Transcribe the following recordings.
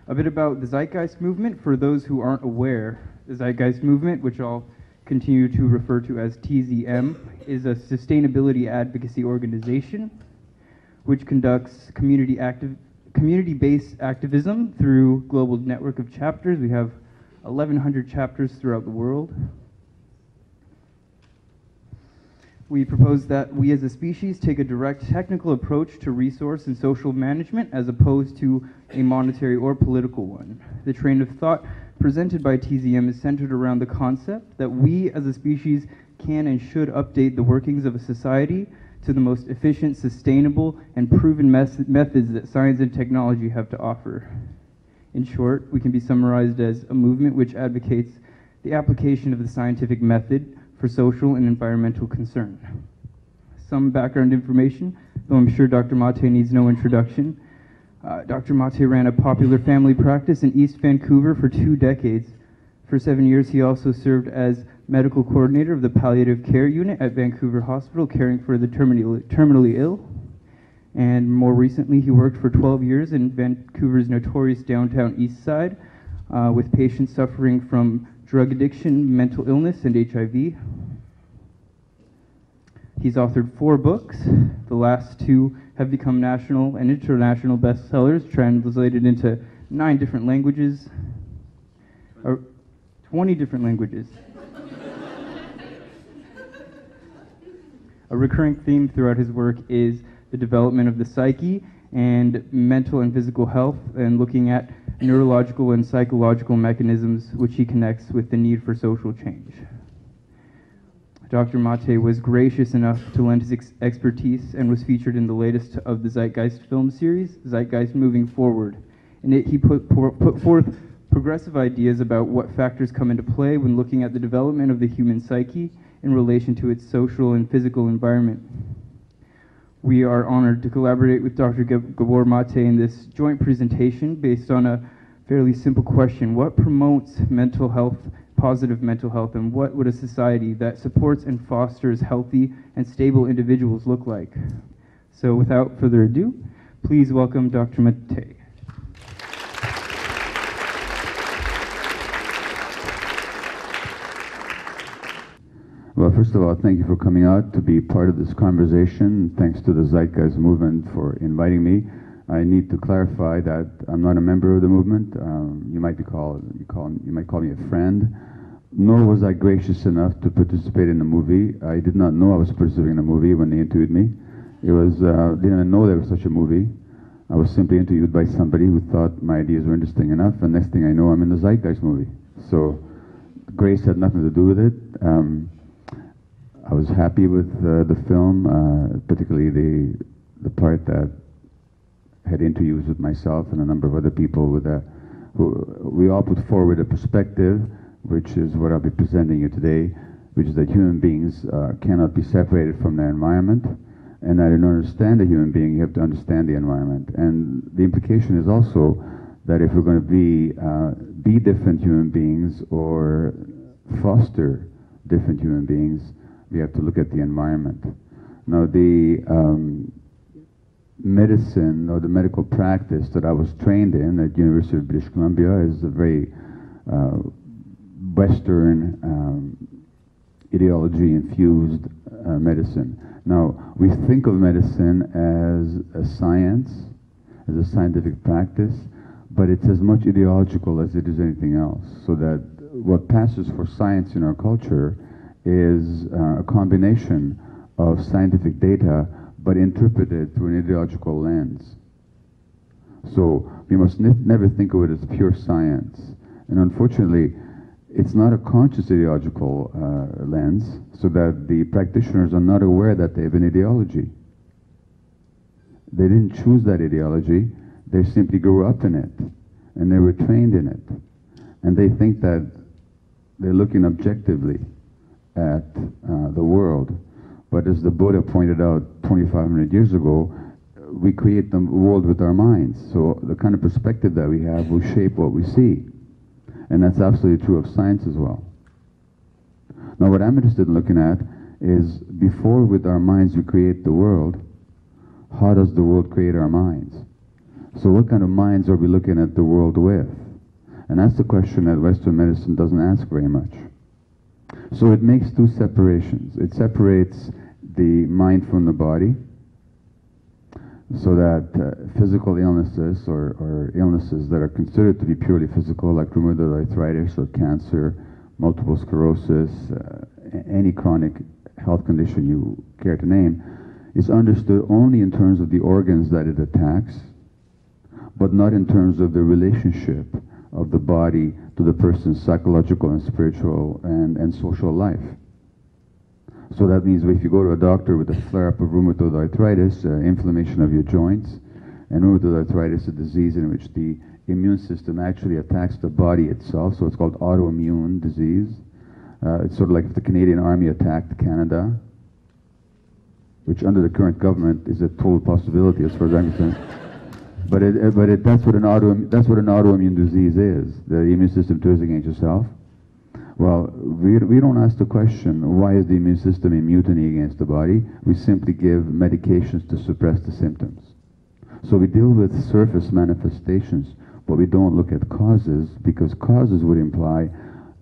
A bit about the Zeitgeist movement. For those who aren't aware, the Zeitgeist movement, which I'll continue to refer to as TZM, is a sustainability advocacy organization which conducts community-based activism through global network of chapters. We have 1,100 chapters throughout the world. We propose that we as a species take a direct technical approach to resource and social management as opposed to a monetary or political one. The train of thought presented by TZM is centered around the concept that we as a species can and should update the workings of a society to the most efficient, sustainable, and proven methods that science and technology have to offer. In short, we can be summarized as a movement which advocates the application of the scientific method for social and environmental concern. Some background information, though I'm sure Dr. Mate needs no introduction. Dr. Mate ran a popular family practice in East Vancouver for 2 decades. For 7 years, he also served as medical coordinator of the palliative care unit at Vancouver Hospital, caring for the terminally ill. And more recently, he worked for 12 years in Vancouver's notorious downtown east side with patients suffering from drug addiction, mental illness, and HIV. He's authored 4 books. The last 2 have become national and international bestsellers, translated into 9 different languages, or 20 different languages. A recurring theme throughout his work is the development of the psyche and mental and physical health, and looking at neurological and psychological mechanisms which he connects with the need for social change. Dr. Mate was gracious enough to lend his expertise and was featured in the latest of the Zeitgeist film series, Zeitgeist Moving Forward. In it, he put forth progressive ideas about what factors come into play when looking at the development of the human psyche in relation to its social and physical environment. We are honored to collaborate with Dr. Gabor Mate in this joint presentation based on a fairly simple question: what promotes mental health, positive mental health, and what would a society that supports and fosters healthy and stable individuals look like? So without further ado, please welcome Dr. Mate. Well, first of all, thank you for coming out to be part of this conversation. Thanks to the Zeitgeist movement for inviting me. I need to clarify that I'm not a member of the movement. You might call me a friend. Nor was I gracious enough to participate in the movie. I did not know I was participating in a movie when they interviewed me. It was didn't even know there was such a movie. I was simply interviewed by somebody who thought my ideas were interesting enough, and next thing I know, I'm in the Zeitgeist movie. So grace had nothing to do with it. I was happy with the film, particularly the part that had interviews with myself and a number of other people who we all put forward a perspective, which is what I'll be presenting you today, which is that human beings cannot be separated from their environment, and that in order to understand a human being, you have to understand the environment. And the implication is also that if we're going to be different human beings or foster different human beings, we have to look at the environment. Now, the medicine or the medical practice that I was trained in at University of British Columbia is a very Western ideology-infused medicine. Now, we think of medicine as a science, as a scientific practice, but it's as much ideological as it is anything else. So that what passes for science in our culture is a combination of scientific data, but interpreted through an ideological lens. So we must never think of it as pure science. And unfortunately, it's not a conscious ideological lens, so that the practitioners are not aware that they have an ideology. They didn't choose that ideology, they simply grew up in it, and they were trained in it. And they think that they're looking objectively at the world. But as the Buddha pointed out 2,500 years ago, we create the world with our minds. So the kind of perspective that we have will shape what we see. And that's absolutely true of science as well. Now, what I'm interested in looking at is, before with our minds we create the world, how does the world create our minds? So what kind of minds are we looking at the world with? And that's the question that Western medicine doesn't ask very much. So it makes two separations. It separates the mind from the body, so that physical illnesses or illnesses that are considered to be purely physical, like rheumatoid arthritis or cancer, multiple sclerosis, any chronic health condition you care to name, is understood only in terms of the organs that it attacks, but not in terms of the relationship of the body to the person's psychological and spiritual and social life. So that means if you go to a doctor with a flare-up of rheumatoid arthritis, inflammation of your joints, and rheumatoid arthritis is a disease in which the immune system actually attacks the body itself, so it's called autoimmune disease. It's sort of like if the Canadian Army attacked Canada, which under the current government is a total possibility as far as I'm concerned. But that's what an autoimmune disease is. The immune system turns against itself. Well, we don't ask the question, why is the immune system in mutiny against the body? We simply give medications to suppress the symptoms. So we deal with surface manifestations, but we don't look at causes, because causes would imply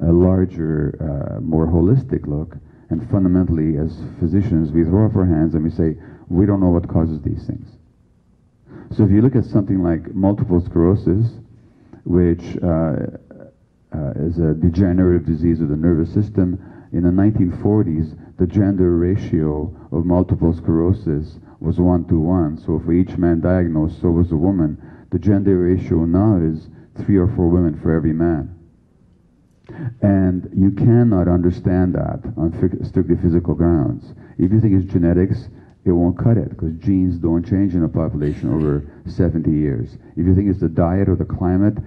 a larger, more holistic look. And fundamentally, as physicians, we throw up our hands and we say, we don't know what causes these things. So if you look at something like multiple sclerosis, which is a degenerative disease of the nervous system, in the 1940s, the gender ratio of multiple sclerosis was 1:1. So for each man diagnosed, so was a woman. The gender ratio now is 3 or 4 women for every man. And you cannot understand that on strictly physical grounds. If you think it's genetics, it won't cut it, because genes don't change in a population over 70 years. If you think it's the diet or the climate,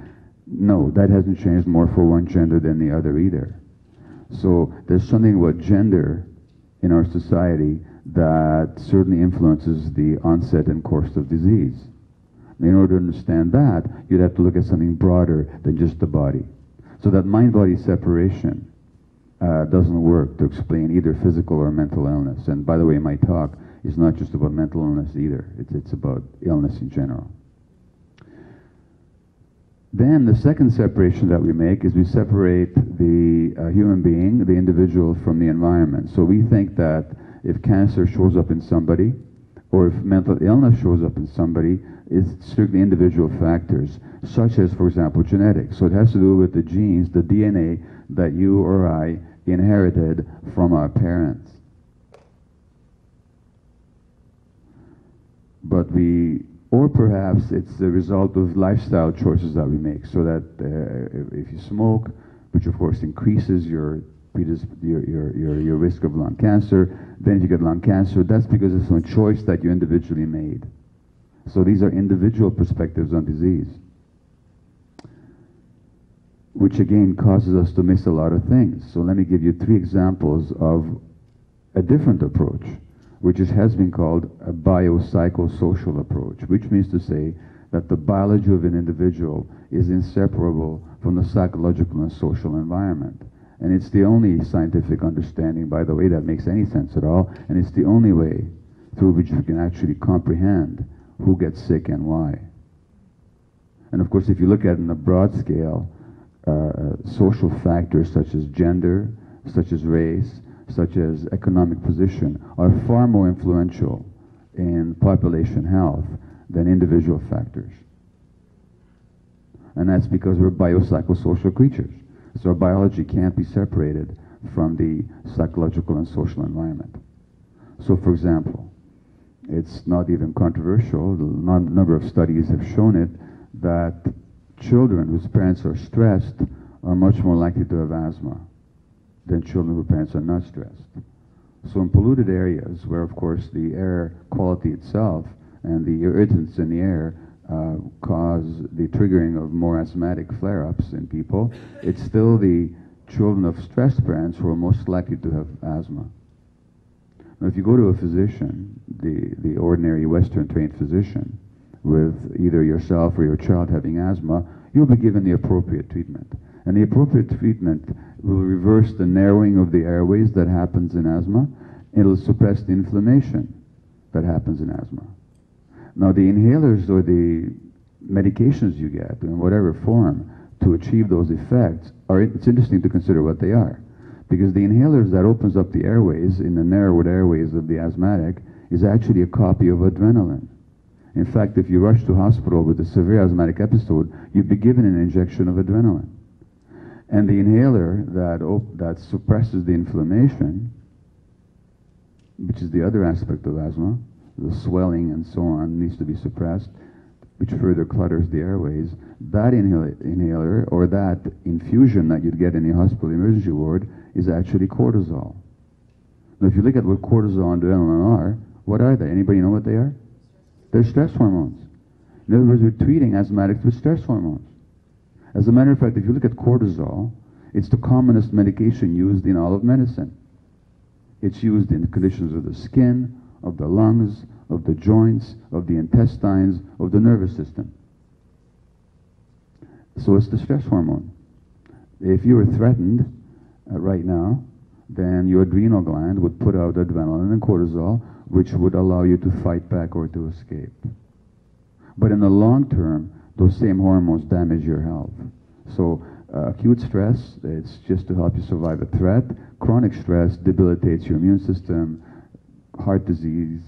no, that hasn't changed more for one gender than the other either. So there's something about gender in our society that certainly influences the onset and course of disease. In order to understand that, you'd have to look at something broader than just the body. So that mind-body separation doesn't work to explain either physical or mental illness. And by the way, my talk is not just about mental illness either. It's about illness in general. Then the second separation that we make is we separate the human being, the individual, from the environment. So we think that if cancer shows up in somebody, or if mental illness shows up in somebody, it's strictly individual factors, such as, for example, genetics. So it has to do with the genes, the DNA that you or I inherited from our parents. But or perhaps it's the result of lifestyle choices that we make, so that if you smoke, which of course increases your risk of lung cancer, then if you get lung cancer, that's because it's a choice that you individually made. So these are individual perspectives on disease, which again causes us to miss a lot of things. So let me give you 3 examples of a different approach, which has been called a biopsychosocial approach, which means to say that the biology of an individual is inseparable from the psychological and social environment. And it's the only scientific understanding, by the way, that makes any sense at all, and it's the only way through which we can actually comprehend who gets sick and why. And of course, if you look at it in a broad scale, social factors such as gender, such as race, such as economic position, are far more influential in population health than individual factors. And that's because we're biopsychosocial creatures. So our biology can't be separated from the psychological and social environment. So for example, it's not even controversial, a number of studies have shown it, that children whose parents are stressed are much more likely to have asthma than children whose parents are not stressed. So in polluted areas, where of course the air quality itself and the irritants in the air cause the triggering of more asthmatic flare-ups in people, it's still the children of stressed parents who are most likely to have asthma. Now if you go to a physician, the ordinary Western-trained physician, with either yourself or your child having asthma, you'll be given the appropriate treatment. And the appropriate treatment will reverse the narrowing of the airways that happens in asthma. It'll suppress the inflammation that happens in asthma. Now the inhalers or the medications you get, in whatever form, to achieve those effects, it's interesting to consider what they are. Because the inhalers that opens up the airways, in the narrowed airways of the asthmatic, is actually a copy of adrenaline. In fact, if you rush to hospital with a severe asthmatic episode, you'd be given an injection of adrenaline. And the inhaler that suppresses the inflammation, which is the other aspect of asthma, the swelling and so on needs to be suppressed, which further clutters the airways. That inhaler or that infusion that you'd get in the hospital emergency ward is actually cortisol. Now, if you look at what cortisol and adrenaline are, what are they? Anybody know what they are? They're stress hormones. In other words, we're treating asthmatics with stress hormones. As a matter of fact, if you look at cortisol, it's the commonest medication used in all of medicine. It's used in conditions of the skin, of the lungs, of the joints, of the intestines, of the nervous system. So it's the stress hormone. If you were threatened right now, then your adrenal gland would put out adrenaline and cortisol, which would allow you to fight back or to escape. But in the long term, those same hormones damage your health. So acute stress, it's just to help you survive a threat. Chronic stress debilitates your immune system, heart disease,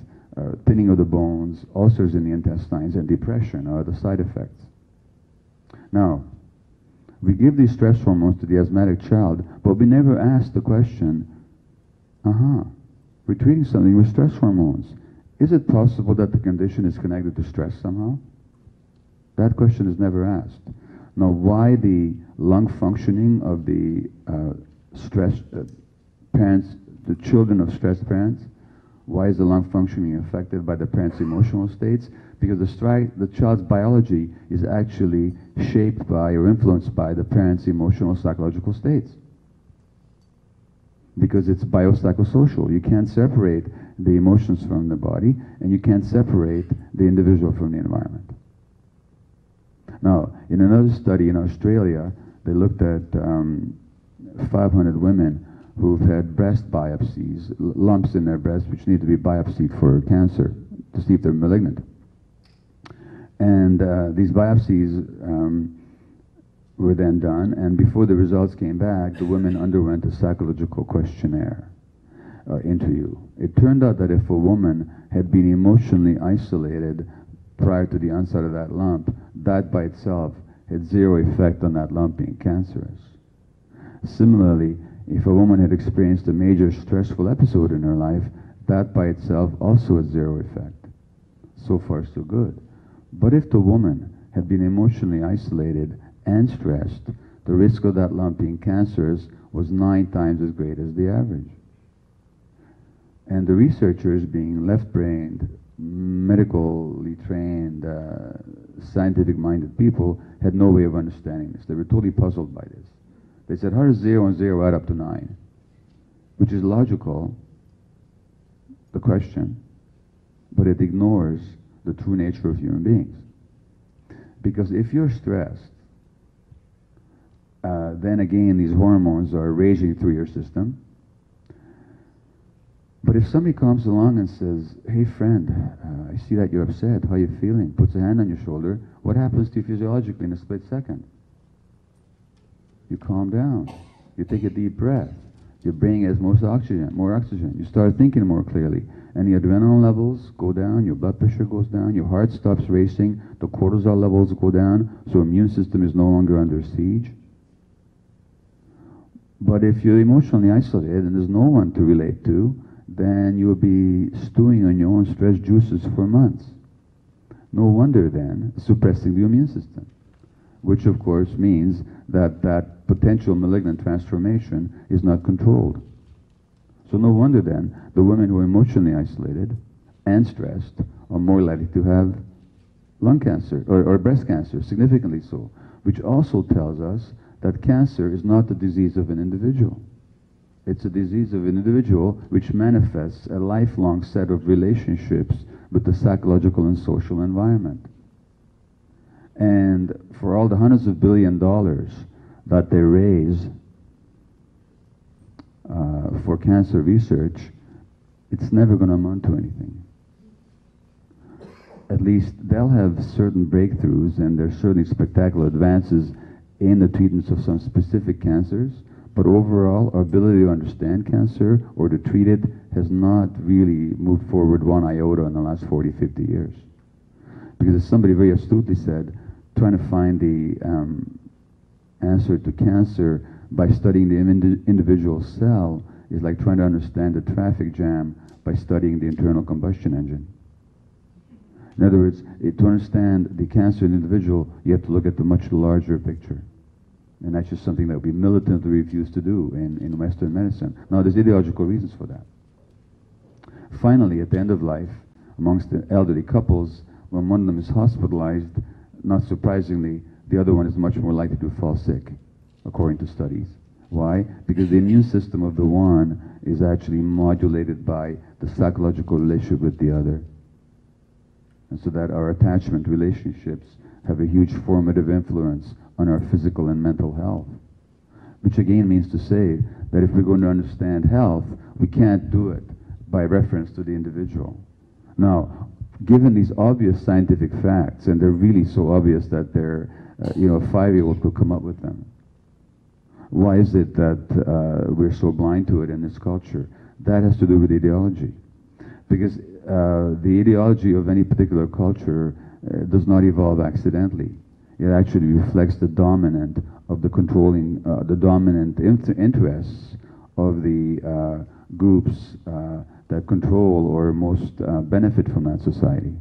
thinning of the bones, ulcers in the intestines, and depression are the side effects. Now, we give these stress hormones to the asthmatic child, but we never ask the question, we're treating something with stress hormones. Is it possible that the condition is connected to stress somehow? That question is never asked. Now, why the lung functioning of the stressed parents, the children of stressed parents, why is the lung functioning affected by the parents' emotional states? Because the child's biology is actually shaped by or influenced by the parents' emotional psychological states. Because it's biopsychosocial. You can't separate the emotions from the body, and you can't separate the individual from the environment. Now, in another study in Australia, they looked at 500 women who've had breast biopsies, lumps in their breasts which need to be biopsied for cancer to see if they're malignant. And these biopsies were then done, and before the results came back, the women underwent a psychological questionnaire interview. It turned out that if a woman had been emotionally isolated prior to the onset of that lump, that by itself had zero effect on that lump being cancerous. Similarly, if a woman had experienced a major stressful episode in her life, that by itself also had zero effect. So far, so good. But if the woman had been emotionally isolated and stressed, the risk of that lump being cancerous was 9 times as great as the average. And the researchers, being left-brained, medically trained, scientific-minded people, had no way of understanding this. They were totally puzzled by this. They said, how does 0 and 0 add up to 9? Which is logical, the question, but it ignores the true nature of human beings. Because if you're stressed, then again these hormones are raging through your system. But if somebody comes along and says, hey friend, I see that you're upset, how are you feeling? Puts a hand on your shoulder, what happens to you physiologically in a split second? You calm down, you take a deep breath, your brain has more oxygen, you start thinking more clearly, and the adrenaline levels go down, your blood pressure goes down, your heart stops racing, the cortisol levels go down, so immune system is no longer under siege. But if you're emotionally isolated and there's no one to relate to, then you'll be stewing on your own stress juices for months. No wonder then suppressing the immune system, which of course means that that potential malignant transformation is not controlled. So no wonder then the women who are emotionally isolated and stressed are more likely to have lung cancer or breast cancer, significantly so, which also tells us that cancer is not the disease of an individual. It's a disease of an individual which manifests a lifelong set of relationships with the psychological and social environment. And for all the hundreds of $billions that they raise for cancer research, it's never going to amount to anything. at least they'll have certain breakthroughs, and there's certainly spectacular advances in the treatments of some specific cancers, but overall our ability to understand cancer or to treat it has not really moved forward one iota in the last 40, 50 years. Because as somebody very astutely said, trying to find the answer to cancer by studying the individual cell is like trying to understand the traffic jam by studying the internal combustion engine. In other words, to understand the cancer in the individual, you have to look at the much larger picture. And that's just something that we militantly refuse to do in Western medicine. Now, there's ideological reasons for that. Finally, at the end of life, amongst the elderly couples, when one of them is hospitalized, not surprisingly, the other one is much more likely to fall sick, according to studies. Why? Because the immune system of the one is actually modulated by the psychological relationship with the other. And so that our attachment relationships have a huge formative influence on our physical and mental health. Which again means to say that if we're going to understand health, we can't do it by reference to the individual. Now, given these obvious scientific facts, and they're really so obvious that they're, a 5-year-old could come up with them. Why is it that we're so blind to it in this culture? That has to do with ideology. Because the ideology of any particular culture does not evolve accidentally. It actually reflects the dominant of the controlling, the dominant interests of the groups that control or most benefit from that society.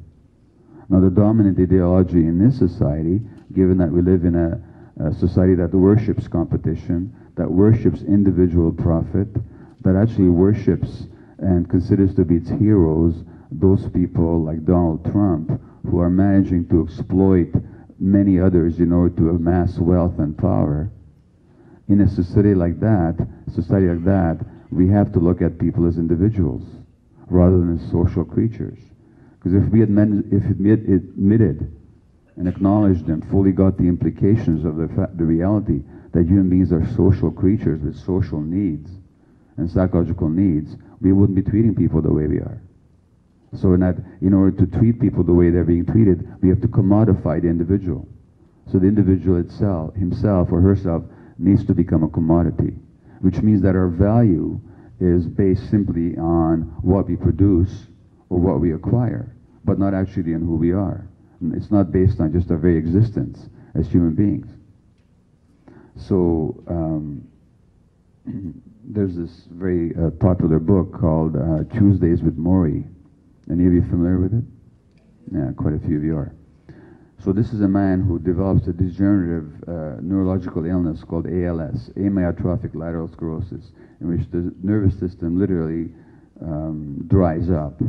Now, the dominant ideology in this society, given that we live in a society that worships competition, that worships individual profit, that actually worships and considers to be its heroes those people like Donald Trump who are managing to exploit many others in order to amass wealth and power. In a society like that, we have to look at people as individuals rather than as social creatures. Because if we admitted and acknowledged and fully got the implications of the reality that human beings are social creatures with social needs and psychological needs, we wouldn't be treating people the way we are. So in order to treat people the way they're being treated, we have to commodify the individual. So the individual itself, himself or herself, needs to become a commodity, which means that our value is based simply on what we produce or what we acquire, but not actually on who we are. It's not based on just our very existence as human beings. So there's this very popular book called Tuesdays with Morrie. Any of you familiar with it? Yeah, quite a few of you are. So this is a man who develops a degenerative neurological illness called ALS, amyotrophic lateral sclerosis, in which the nervous system literally dries up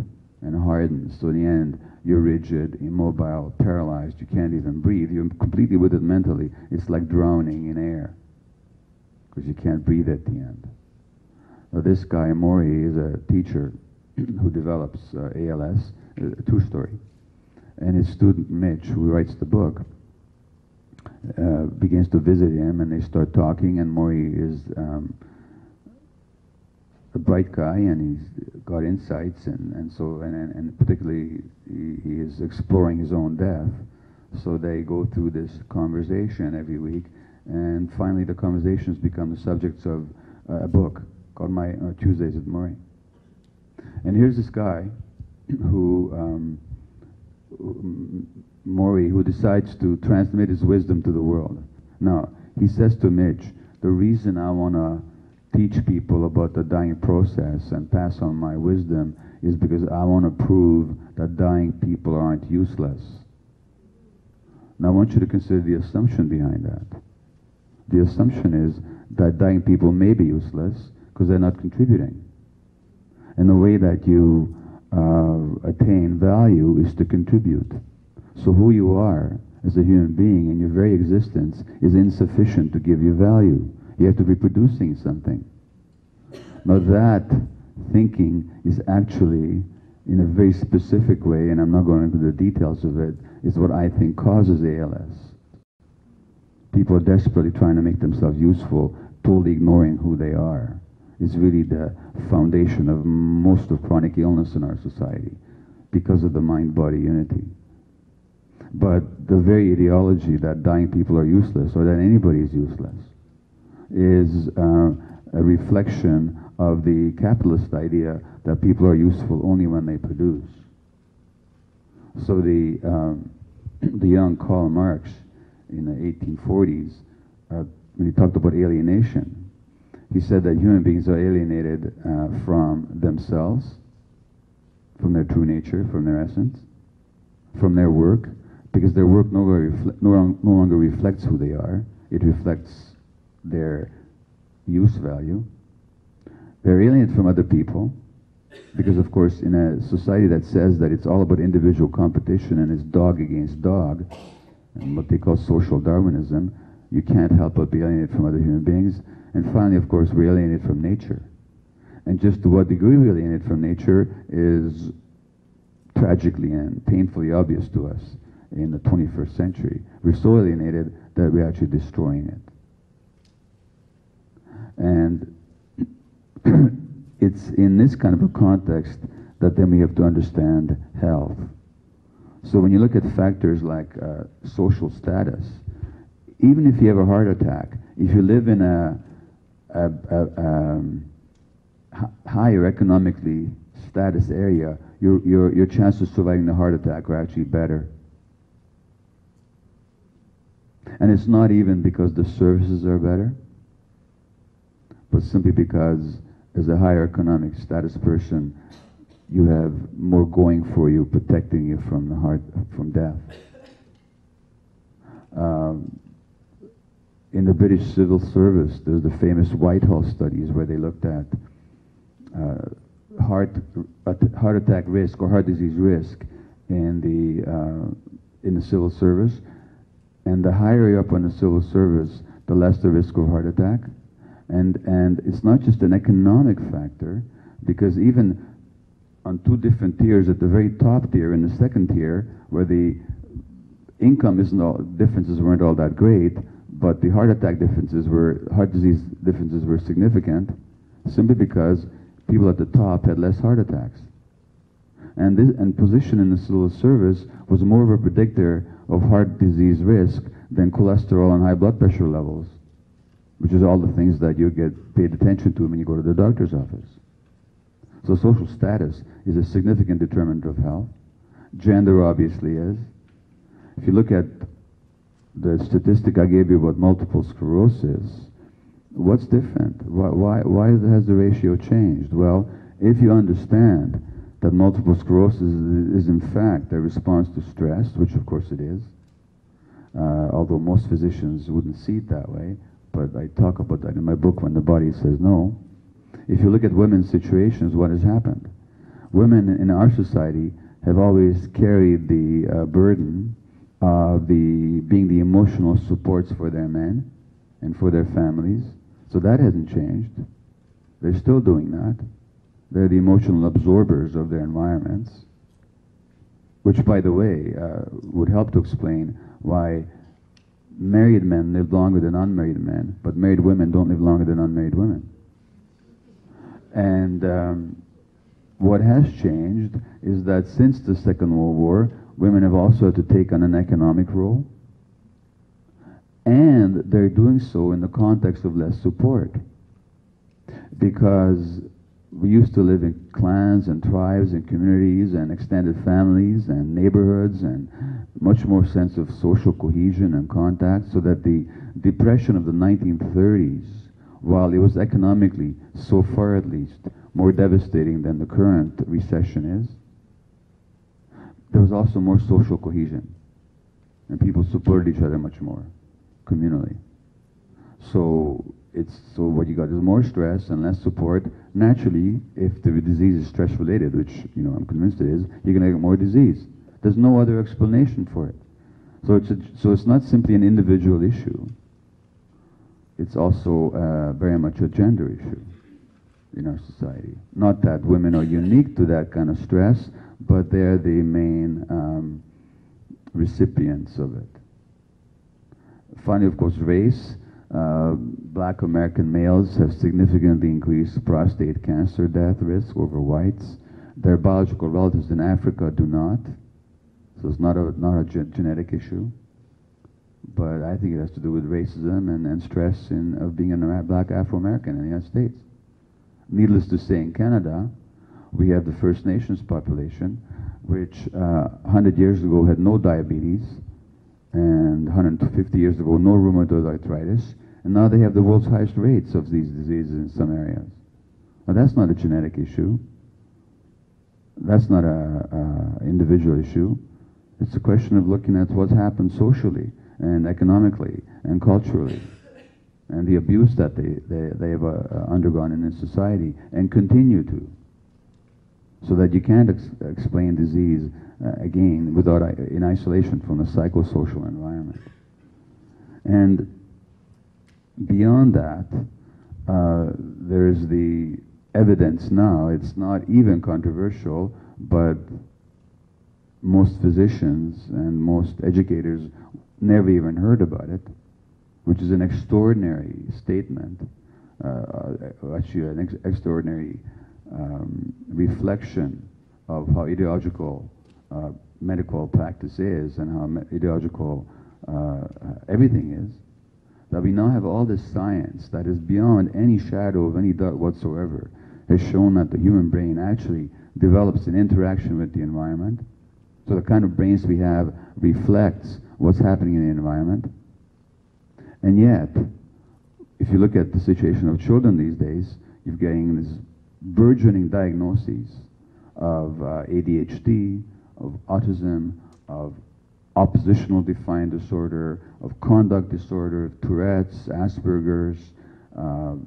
and hardens. So in the end, you're rigid, immobile, paralyzed, you can't even breathe. You're completely with it mentally. It's like drowning in air, because you can't breathe at the end. Now this guy, Morrie, is a teacher who develops ALS, a true story. And his student, Mitch, who writes the book, begins to visit him, and they start talking, and Morrie is a bright guy, and he's got insights, and particularly he is exploring his own death. So they go through this conversation every week, and finally the conversations become the subjects of a book called Tuesdays with Morrie. And here's this guy Morrie, who decides to transmit his wisdom to the world. Now, he says to Mitch, the reason I want to teach people about the dying process and pass on my wisdom is because I want to prove that dying people aren't useless. Now, I want you to consider the assumption behind that. The assumption is that dying people may be useless because they're not contributing. And the way that you attain value is to contribute. So who you are as a human being and your very existence is insufficient to give you value. You have to be producing something. Now that thinking is actually, in a very specific way, and I'm not going into the details of it, is what I think causes ALS. People are desperately trying to make themselves useful, totally ignoring who they are. Is really the foundation of most of chronic illness in our society, because of the mind-body unity. But the very ideology that dying people are useless, or that anybody is useless, is a reflection of the capitalist idea that people are useful only when they produce. So the young Karl Marx in the 1840s, when he talked about alienation, he said that human beings are alienated from themselves, from their true nature, from their essence, from their work, because their work no longer reflects who they are. It reflects their use value. They're alienated from other people, because of course in a society that says that it's all about individual competition and it's dog against dog, and what they call social Darwinism, you can't help but be alienated from other human beings. And finally, of course, we're alienated from nature. And just to what degree we're alienated from nature is tragically and painfully obvious to us in the 21st century. We're so alienated that we're actually destroying it. And it's in this kind of a context that then we have to understand health. So when you look at factors like social status, even if you have a heart attack, if you live in a higher economically status area, your chances of surviving the heart attack are actually better. And it's not even because the services are better, but simply because as a higher economic status person, you have more going for you, protecting you from death. In the British civil service, there's the famous Whitehall studies where they looked at heart attack risk or heart disease risk in the civil service, and the higher you're up on the civil service, the less the risk of heart attack. And it's not just an economic factor, because even on two different tiers, at the very top tier and the second tier, where the income differences weren't all that great, but the heart disease differences were significant, simply because people at the top had less heart attacks. And position in the civil service was more of a predictor of heart disease risk than cholesterol and high blood pressure levels, which is all the things that you get paid attention to when you go to the doctor's office. So social status is a significant determinant of health. Gender obviously is. If you look at the statistic I gave you about multiple sclerosis, what's different? Why has the ratio changed? Well, if you understand that multiple sclerosis is in fact a response to stress, which of course it is, although most physicians wouldn't see it that way, but I talk about that in my book, When the Body Says No. If you look at women's situations, what has happened? Women in our society have always carried the burden of being the emotional supports for their men and for their families. So that hasn't changed. They're still doing that. They're the emotional absorbers of their environments, which, by the way, would help to explain why married men live longer than unmarried men, but married women don't live longer than unmarried women. And what has changed is that since the Second World War, women have also had to take on an economic role, and they're doing so in the context of less support, because we used to live in clans and tribes and communities and extended families and neighborhoods and much more sense of social cohesion and contact, so that the depression of the 1930s, while it was economically, so far at least, more devastating than the current recession is, there was also more social cohesion, and people supported each other much more communally. So what you got is more stress and less support. Naturally, if the disease is stress related, which I'm convinced it is, you're going to get more disease. There's no other explanation for it. So it's not simply an individual issue. It's also very much a gender issue in our society. Not that women are unique to that kind of stress, but they're the main recipients of it. Finally, of course, race. Black American males have significantly increased prostate cancer death risk over whites. Their biological relatives in Africa do not. So it's not a genetic issue, but I think it has to do with racism and stress of being a black Afro-American in the United States. Needless to say, in Canada, we have the First Nations population, which 100 years ago had no diabetes, and 150 years ago no rheumatoid arthritis, and now they have the world's highest rates of these diseases in some areas. Now that's not a genetic issue. That's not an individual issue. It's a question of looking at what's happened socially and economically and culturally, and the abuse that they have undergone in this society and continue to. So that you can't explain disease, again, in isolation from the psychosocial environment. And beyond that, there's the evidence now, it's not even controversial, but most physicians and most educators never even heard about it, which is an extraordinary statement, actually an extraordinary reflection of how ideological medical practice is and how ideological everything is, that we now have all this science that is beyond any shadow of any doubt whatsoever, has shown that the human brain actually develops an interaction with the environment. So the kind of brains we have reflects what's happening in the environment. And yet, if you look at the situation of children these days, you're getting this burgeoning diagnoses of ADHD, of autism, of oppositional defiant disorder, of conduct disorder, of Tourette's, Asperger's,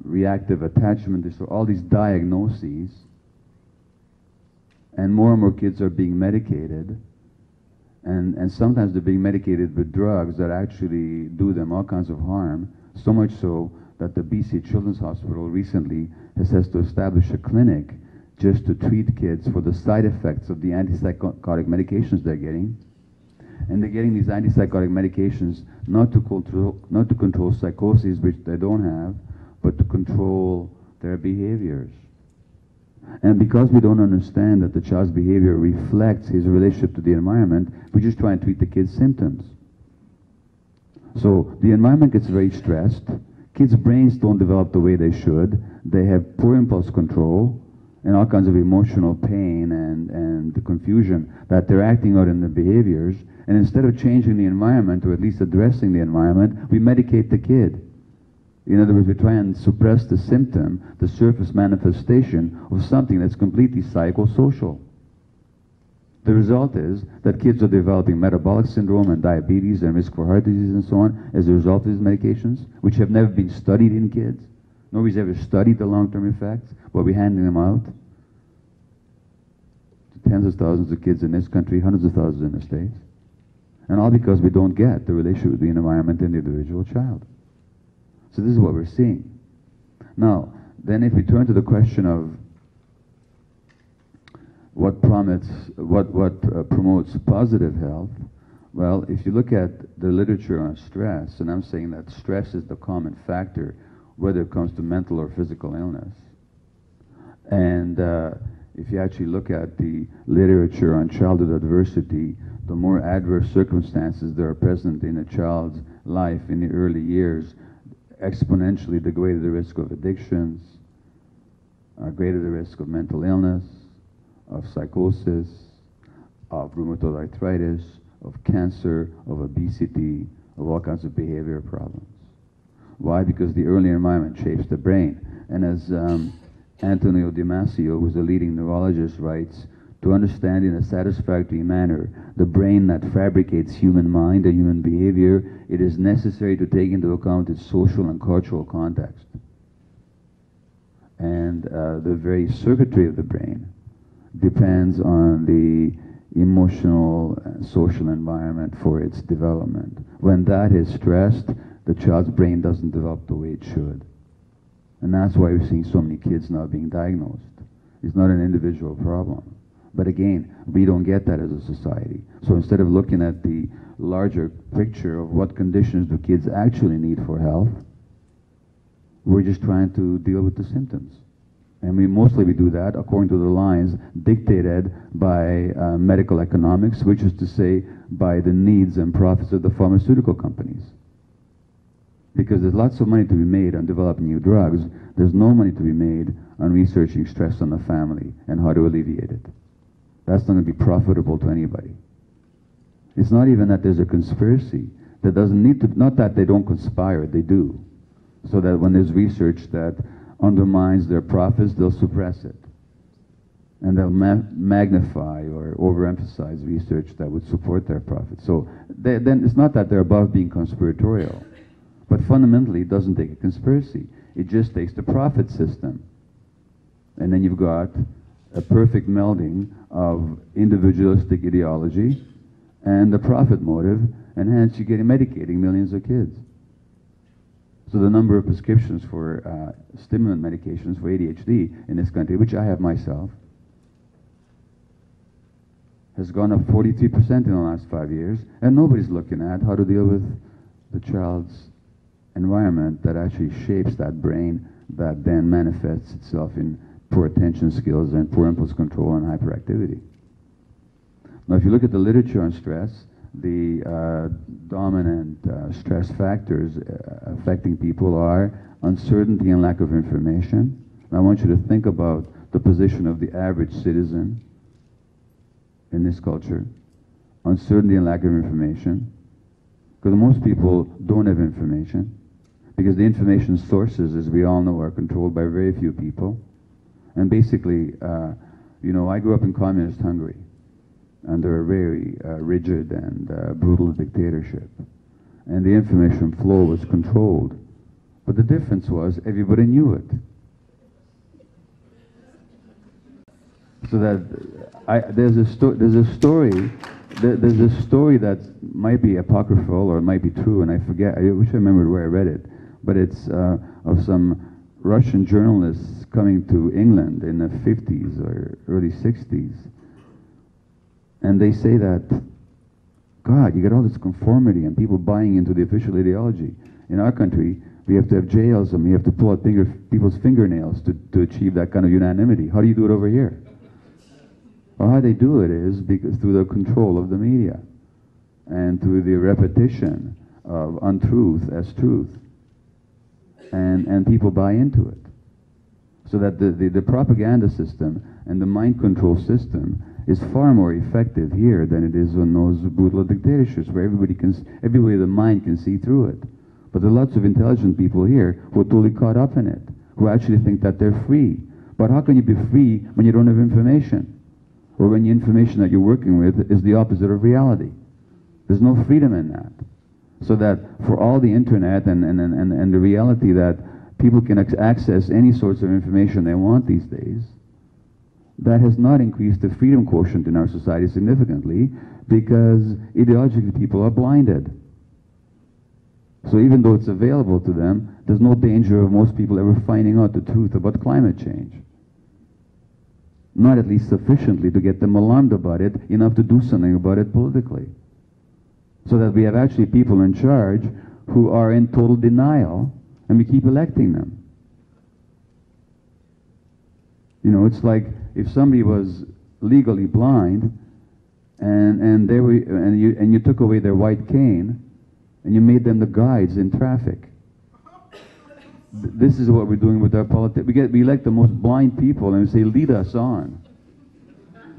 reactive attachment disorder, all these diagnoses. And more kids are being medicated, and sometimes they're being medicated with drugs that actually do them all kinds of harm, so much so that the BC Children's Hospital recently has to establish a clinic just to treat kids for the side effects of the antipsychotic medications they're getting. And they're getting these antipsychotic medications not to control psychoses, which they don't have, but to control their behaviors. And because we don't understand that the child's behavior reflects his relationship to the environment, we just try and treat the kid's symptoms. So the environment gets very stressed. Kids' brains don't develop the way they should. They have poor impulse control and all kinds of emotional pain and the confusion that they're acting out in their behaviors. And instead of changing the environment, or at least addressing the environment, we medicate the kid. In other words, we try and suppress the symptom, the surface manifestation of something that's completely psychosocial. The result is that kids are developing metabolic syndrome and diabetes and risk for heart disease and so on as a result of these medications, which have never been studied in kids. Nobody's ever studied the long-term effects, but we're handing them out to tens of thousands of kids in this country, hundreds of thousands in the States. And all because we don't get the relationship between the environment and the individual child. So this is what we're seeing. Now, then if we turn to the question of what promotes positive health, well, if you look at the literature on stress, and I'm saying that stress is the common factor, whether it comes to mental or physical illness. And if you actually look at the literature on childhood adversity, the more adverse circumstances that are present in a child's life in the early years, exponentially the greater the risk of addictions, greater the risk of mental illness, of psychosis, of rheumatoid arthritis, of cancer, of obesity, of all kinds of behavioral problems. Why? Because the early environment shapes the brain. And as Antonio Damasio, who's a leading neurologist, writes, to understand in a satisfactory manner the brain that fabricates human mind and human behavior, it is necessary to take into account its social and cultural context. And the very circuitry of the brain depends on the emotional and social environment for its development. When that is stressed, the child's brain doesn't develop the way it should. And that's why we're seeing so many kids now being diagnosed. It's not an individual problem. But again, we don't get that as a society. So instead of looking at the larger picture of what conditions do kids actually need for health, we're just trying to deal with the symptoms. And we do that according to the lines dictated by medical economics, which is to say by the needs and profits of the pharmaceutical companies. Because there's lots of money to be made on developing new drugs, there's no money to be made on researching stress on the family and how to alleviate it. That's not going to be profitable to anybody. It's not even that there's a conspiracy. That doesn't need to, not that they don't conspire, they do. So that when there's research that undermines their profits, they'll suppress it. And they'll magnify or overemphasize research that would support their profits. So then it's not that they're above being conspiratorial. But fundamentally, it doesn't take a conspiracy. It just takes the profit system. And then you've got a perfect melding of individualistic ideology and the profit motive, and hence you're getting medicating millions of kids. So the number of prescriptions for stimulant medications for ADHD in this country, which I have myself, has gone up 43% in the last 5 years, and nobody's looking at how to deal with the child's environment that actually shapes that brain that then manifests itself in poor attention skills and poor impulse control and hyperactivity. Now, if you look at the literature on stress, the dominant stress factors affecting people are uncertainty and lack of information. And I want you to think about the position of the average citizen in this culture. Uncertainty and lack of information. Because most people don't have information. Because the information sources, as we all know, are controlled by very few people. And basically, you know, I grew up in communist Hungary under a very rigid and brutal dictatorship. And the information flow was controlled. But the difference was everybody knew it. So that there's a story that might be apocryphal or it might be true, and I forget, I wish I remembered where I read it, but it's of some Russian journalists coming to England in the 50s or early 60s. And they say that, God, you get all this conformity and people buying into the official ideology. In our country, we have to have jails and we have to pull out people's fingernails to achieve that kind of unanimity. How do you do it over here? Well, how they do it is because through the control of the media and through the repetition of untruth as truth. And people buy into it. So that the propaganda system and the mind control system is far more effective here than it is in those brutal dictatorships where everybody the mind can see through it. But there are lots of intelligent people here who are totally caught up in it, who actually think that they're free. But how can you be free when you don't have information? Or when the information that you're working with is the opposite of reality? There's no freedom in that. So that for all the internet and the reality that people can access any sorts of information they want these days, that has not increased the freedom quotient in our society significantly because ideologically people are blinded. So even though it's available to them, there's no danger of most people ever finding out the truth about climate change. Not at least sufficiently to get them alarmed about it, enough to do something about it politically. So that we have actually people in charge who are in total denial, and we keep electing them. You know, it's like if somebody was legally blind, and you took away their white cane, and you made them the guides in traffic. This is what we're doing with our politics. We elect the most blind people, and we say, lead us on.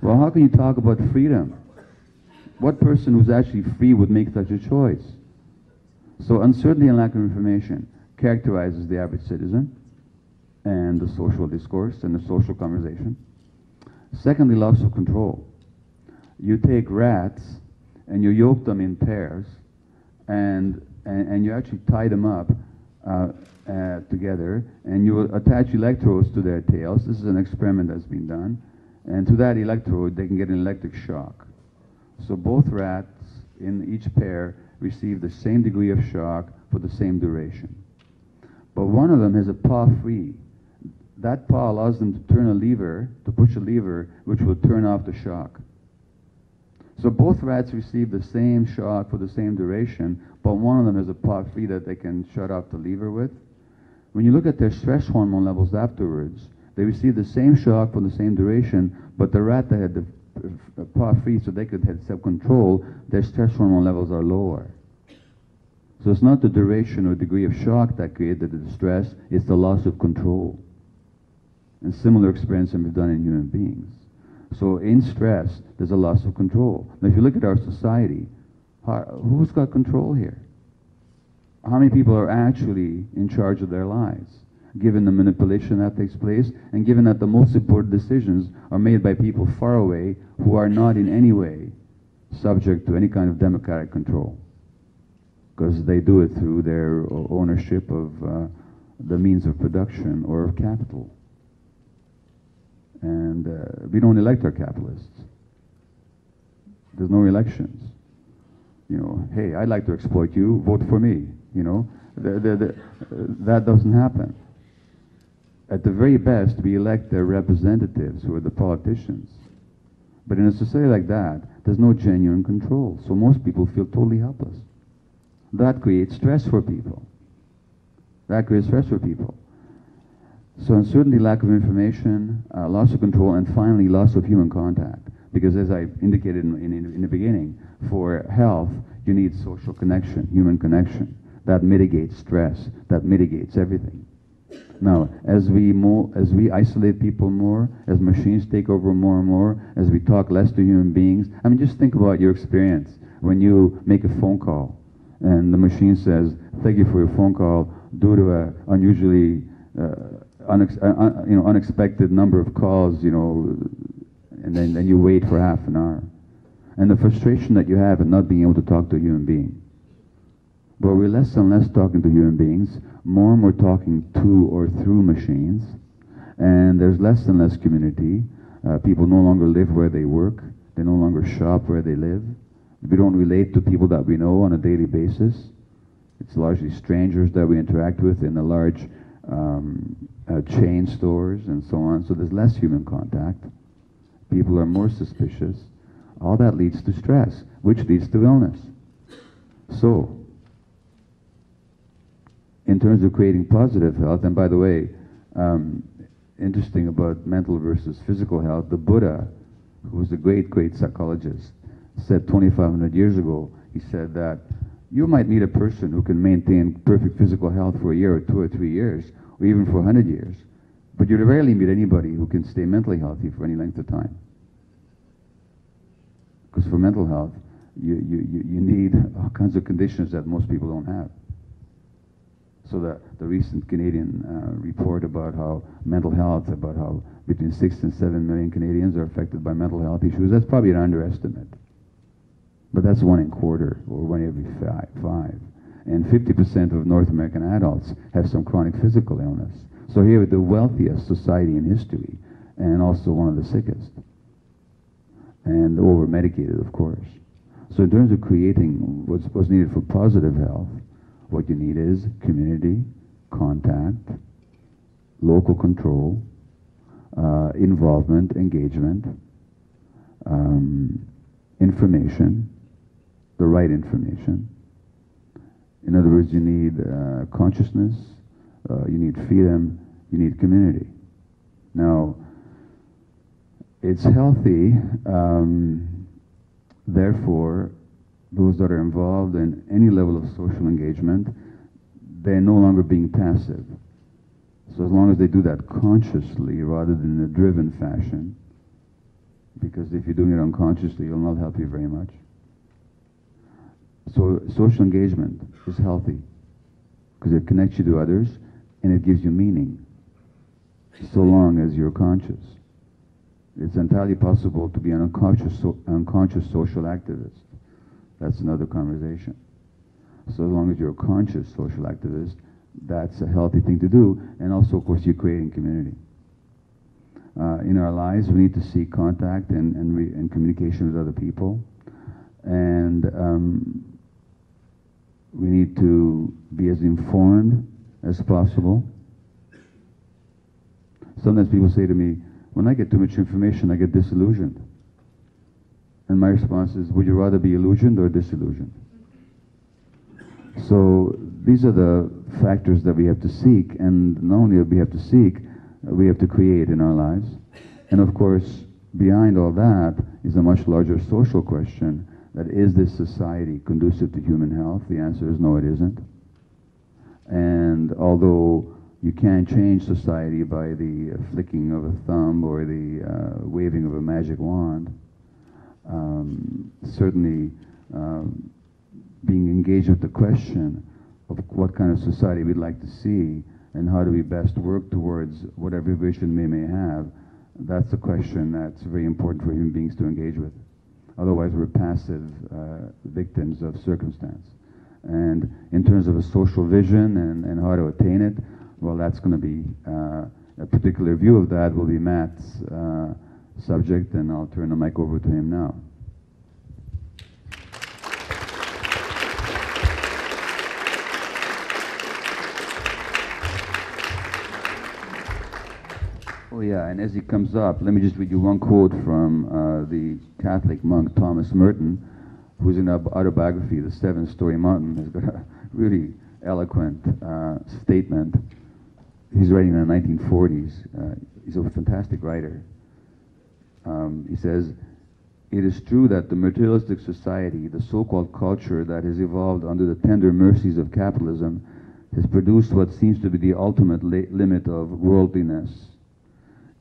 Well, how can you talk about freedom? What person who's actually free would make such a choice? So uncertainty and lack of information characterizes the average citizen and the social discourse and the social conversation. Secondly, loss of control. You take rats and you yoke them in pairs and you actually tie them up together and you attach electrodes to their tails. This is an experiment that's been done. And to that electrode, they can get an electric shock. So both rats in each pair receive the same degree of shock for the same duration. But one of them has a paw free. That paw allows them to turn a lever, to push a lever, which will turn off the shock. So both rats receive the same shock for the same duration, but one of them has a paw free that they can shut off the lever with. When you look at their stress hormone levels afterwards, They received the same shock for the same duration, but the rat that had the paw free so they could have self-control, their stress hormone levels are lower. So it's not the duration or degree of shock that created the distress, it's the loss of control. And similar experience we've done in human beings. So in stress, there's a loss of control. Now if you look at our society, who's got control here? How many people are actually in charge of their lives? Given the manipulation that takes place, and given that the most important decisions are made by people far away who are not in any way subject to any kind of democratic control. Because they do it through their ownership of the means of production or of capital. And we don't elect our capitalists. There's no elections. You know, hey, I'd like to exploit you, vote for me. You know, that doesn't happen. At the very best, we elect their representatives, who are the politicians. But in a society like that, there's no genuine control. So most people feel totally helpless. That creates stress for people. That creates stress for people. So uncertainty, lack of information, loss of control, and finally loss of human contact. Because as I indicated in the beginning, for health, you need social connection, human connection. That mitigates stress, that mitigates everything. Now, as we isolate people more, as machines take over more and more, as we talk less to human beings, I mean, just think about your experience when you make a phone call and the machine says, "Thank you for your phone call. Due to a unusually, unexpected number of calls, and then you wait for half an hour, and the frustration that you have at not being able to talk to a human being." But we're less and less talking to human beings, more and more talking to or through machines, and there's less and less community. People no longer live where they work, they no longer shop where they live. We don't relate to people that we know on a daily basis. It's largely strangers that we interact with in the large chain stores and so on, so there's less human contact. People are more suspicious. All that leads to stress, which leads to illness. So, in terms of creating positive health, and by the way, interesting about mental versus physical health, the Buddha, who was a great, great psychologist, said 2,500 years ago, he said that you might meet a person who can maintain perfect physical health for a year or 2 or 3 years, or even for 100 years, but you'd rarely meet anybody who can stay mentally healthy for any length of time. Because for mental health, you need all kinds of conditions that most people don't have. So the recent Canadian report about how mental health, about how between 6 and 7 million Canadians are affected by mental health issues, that's probably an underestimate. But that's 1 in a quarter, or 1 every 5. And 50% of North American adults have some chronic physical illness. So here we're the wealthiest society in history, and also one of the sickest. And over-medicated, of course. So in terms of creating what's needed for positive health, what you need is community, contact, local control, involvement, engagement, information, the right information. In other words, you need consciousness, you need freedom, you need community. Now, it's healthy, therefore, those that are involved in any level of social engagement, they're no longer being passive. So as long as they do that consciously rather than in a driven fashion, because if you're doing it unconsciously, it'll not help you very much. So social engagement is healthy because it connects you to others and it gives you meaning, so long as you're conscious. It's entirely possible to be an unconscious social activist. That's another conversation. So as long as you're a conscious social activist, that's a healthy thing to do, and also, of course, you're creating community. In our lives, we need to seek contact and communication with other people, and we need to be as informed as possible. Sometimes people say to me, when I get too much information, I get disillusioned. And my response is, would you rather be illusioned or disillusioned? So these are the factors that we have to seek, and not only do we have to seek, we have to create in our lives. And of course, behind all that is a much larger social question, that is this society conducive to human health? The answer is no, it isn't. And although you can't change society by the flicking of a thumb or the waving of a magic wand, certainly being engaged with the question of what kind of society we'd like to see and how do we best work towards whatever vision we may have, that's a question that's very important for human beings to engage with. Otherwise, we're passive victims of circumstance. And in terms of a social vision and how to attain it, well, that's going to be a particular view of that will be Matt's subject, and I'll turn the mic over to him now. Oh yeah, and as he comes up, let me just read you one quote from the Catholic monk Thomas Merton, who's in an autobiography, The Seven-Story Mountain, has got a really eloquent statement. He's writing in the 1940s. He's a fantastic writer. He says, "It is true that the materialistic society, the so-called culture that has evolved under the tender mercies of capitalism, has produced what seems to be the ultimate limit of worldliness.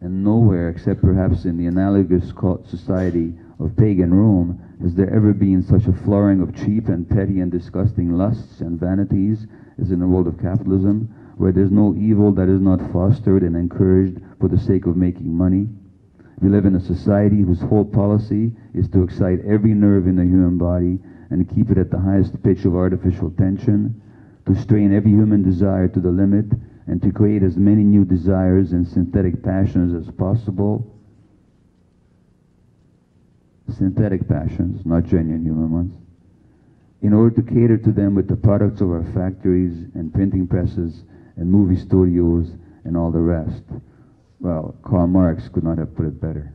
And nowhere, except perhaps in the analogous society of pagan Rome, has there ever been such a flowering of cheap and petty and disgusting lusts and vanities as in the world of capitalism, where there's no evil that is not fostered and encouraged for the sake of making money. We live in a society whose whole policy is to excite every nerve in the human body and keep it at the highest pitch of artificial tension, to strain every human desire to the limit, and to create as many new desires and synthetic passions as possible." Synthetic passions, not genuine human ones. "In order to cater to them with the products of our factories and printing presses and movie studios and all the rest." Well, Karl Marx could not have put it better.